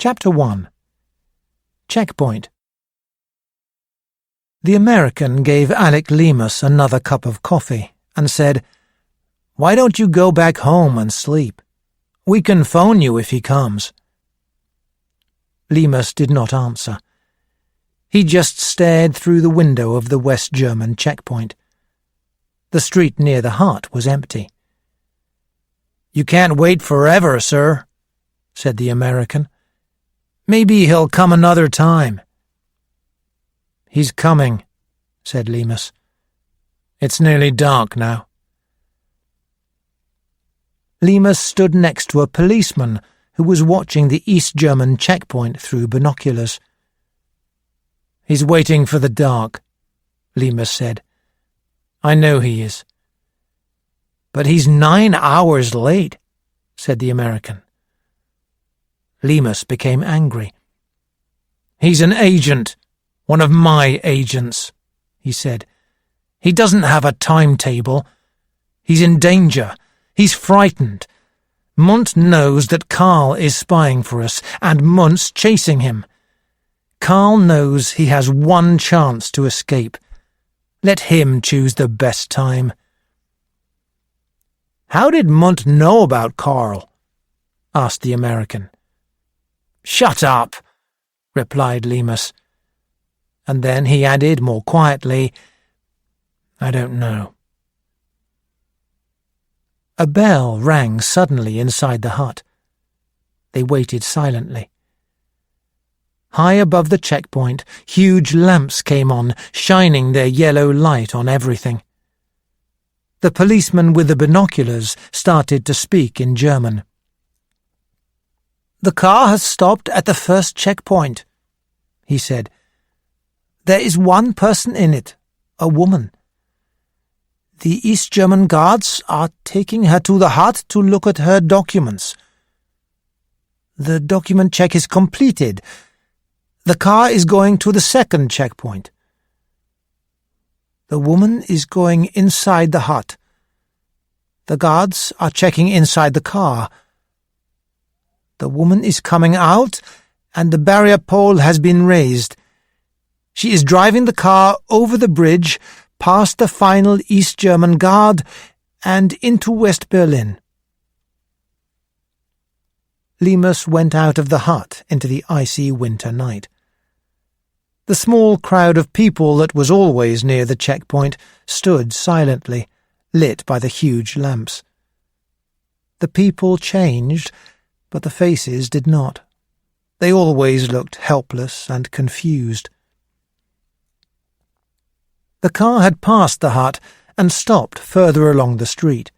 Chapter 1. Checkpoint. The American gave Alec Lemus another cup of coffee and said, "Why don't you go back home and sleep? We can phone you if he comes." Lemus did not answer. He just stared through the window of the West German checkpoint. The street near the hut was empty. "You can't wait forever, sir," said the American. "Maybe he'll come another time." "He's coming," said Lemus. "It's nearly dark now." Lemus stood next to a policeman who was watching the East German checkpoint through binoculars. "He's waiting for the dark," Lemus said. "I know he is." "But he's 9 hours late," said the American. Lemus became angry. "He's an agent, one of my agents," he said. "He doesn't have a timetable. He's in danger. He's frightened. Munt knows that Carl is spying for us, and Munt's chasing him. Carl knows he has one chance to escape. Let him choose the best time." "How did Munt know about Carl?" asked the American. "Shut up," replied Lemus. And then he added more quietly, "I don't know." A bell rang suddenly inside the hut. They waited silently. High above the checkpoint, huge lamps came on, shining their yellow light on everything. The policeman with the binoculars started to speak in German. "The car has stopped at the first checkpoint," he said. "There is one person in it, a woman. The East German guards are taking her to the hut to look at her documents. The document check is completed. The car is going to the second checkpoint. The woman is going inside the hut. The guards are checking inside the car. The woman is coming out, and the barrier pole has been raised. She is driving the car over the bridge, past the final East German guard, and into West Berlin." Lemus went out of the hut into the icy winter night. The small crowd of people that was always near the checkpoint stood silently, lit by the huge lamps. The people changed, but the faces did not. They always looked helpless and confused. The car had passed the hut and stopped further along the street.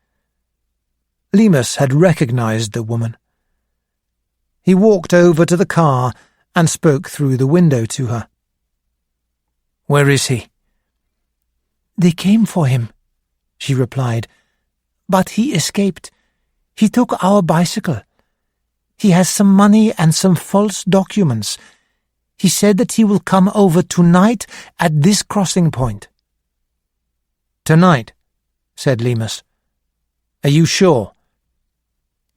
Lemus had recognized the woman. He walked over to the car and spoke through the window to her. "Where is he?" "They came for him," she replied. "But he escaped. He took our bicycle. He has some money and some false documents. He said that he will come over tonight at this crossing point." "Tonight," said Lemus. "Are you sure?"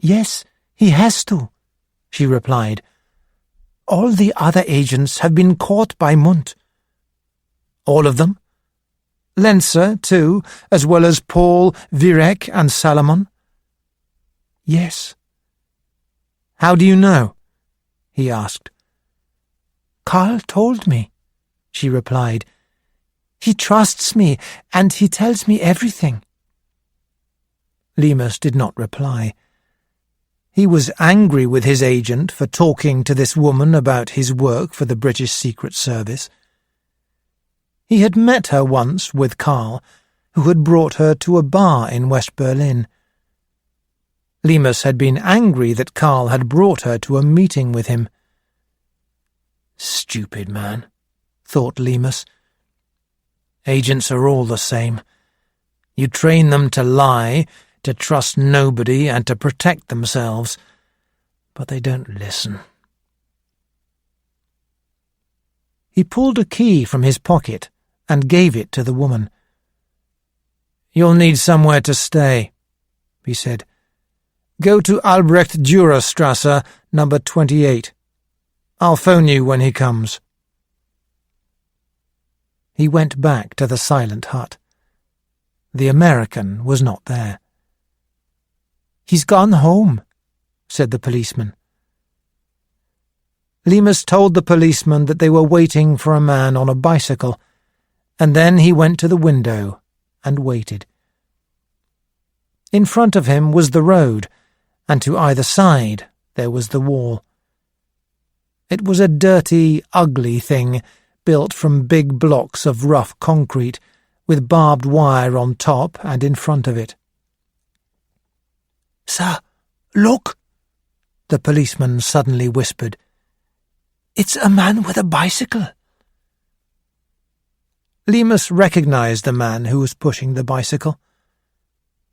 "Yes, he has to," she replied. "All the other agents have been caught by Munt." "All of them? Lenzer, too, as well as Paul, Virek, and Salomon?" "Yes." "How do you know?" he asked. "Carl told me," she replied. "He trusts me, and he tells me everything." Lemus did not reply. He was angry with his agent for talking to this woman about his work for the British Secret Service. He had met her once with Carl, who had brought her to a bar in West Berlin. Lemus had been angry that Carl had brought her to a meeting with him. "Stupid man," thought Lemus. "Agents are all the same. You train them to lie, to trust nobody, and to protect themselves, but they don't listen." He pulled a key from his pocket and gave it to the woman. "You'll need somewhere to stay," he said. "Go to Albrecht-Dürer-Strasse, number 28. I'll phone you when he comes." He went back to the silent hut. The American was not there. "He's gone home," said the policeman. Lemus told the policeman that they were waiting for a man on a bicycle, and then he went to the window and waited. In front of him was the road, and to either side there was the wall. It was a dirty, ugly thing, built from big blocks of rough concrete, with barbed wire on top and in front of it. "Sir, look," the policeman suddenly whispered. "It's a man with a bicycle." Lemus recognized the man who was pushing the bicycle.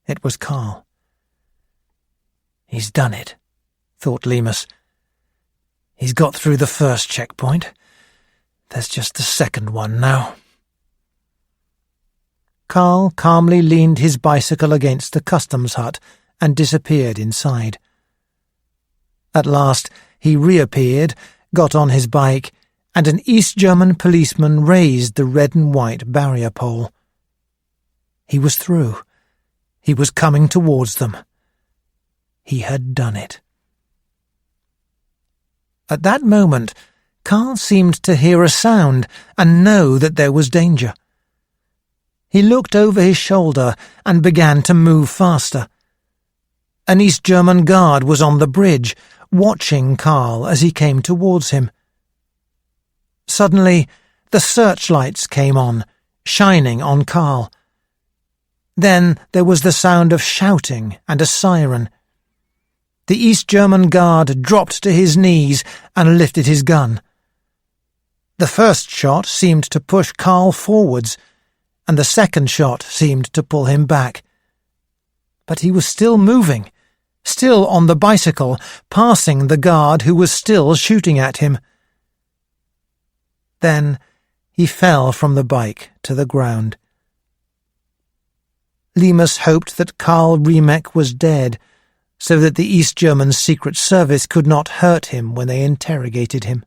It was Carre. "He's done it," thought Lemus. "He's got through the first checkpoint. There's just the second one now." Carre calmly leaned his bicycle against the customs hut and disappeared inside. At last he reappeared, got on his bike, and an East German policeman raised the red and white barrier pole. He was through. He was coming towards them. He had done it. At that moment, Carre seemed to hear a sound and know that there was danger. He looked over his shoulder and began to move faster. An East German guard was on the bridge, watching Carre as he came towards him. Suddenly, the searchlights came on, shining on Carre. Then there was the sound of shouting and a siren. The East German guard dropped to his knees and lifted his gun. The first shot seemed to push Carre forwards, and the second shot seemed to pull him back. But he was still moving, still on the bicycle, passing the guard who was still shooting at him. Then he fell from the bike to the ground. Lemus hoped that Carl Riemek was dead, so that the East German Secret Service could not hurt him when they interrogated him.